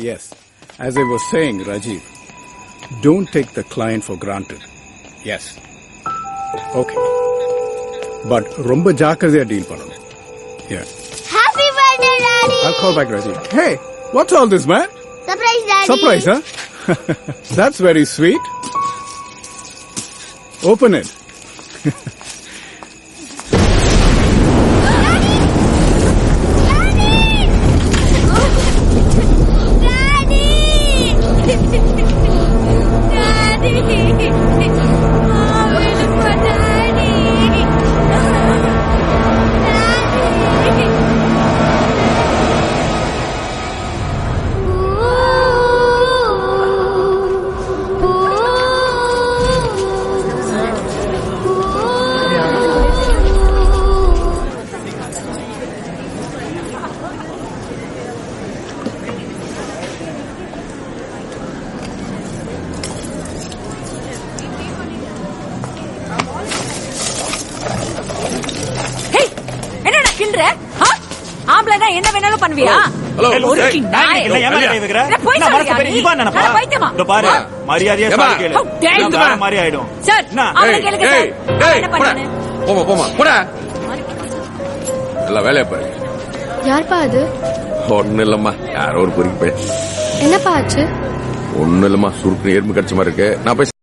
Yes. As I was saying, Rajiv, don't take the client for granted. Yes. Okay. But romba jaakarthiya deal pananum. Yeah. Happy birthday, Daddy! I'll call back Rajiv. Hey, what's all this, man? Surprise, Daddy! Surprise, huh? That's very sweet. Open it. என்ன வேணாலும் பண்ணுவியா? பாரு மரியாதையா மாதிரி ஆயிடும். எல்லாம் வேலையை பாரு. யார்ப்பா அது? ஒண்ணு இல்லம்மா, யாரோ ஒரு பொறுக்கி போய். என்னப்பா ஆச்சு? ஒண்ணு இல்லம்மா, சுருக்கு எறும்பு கடிச்ச மாதிரி இருக்கு. நான் போய்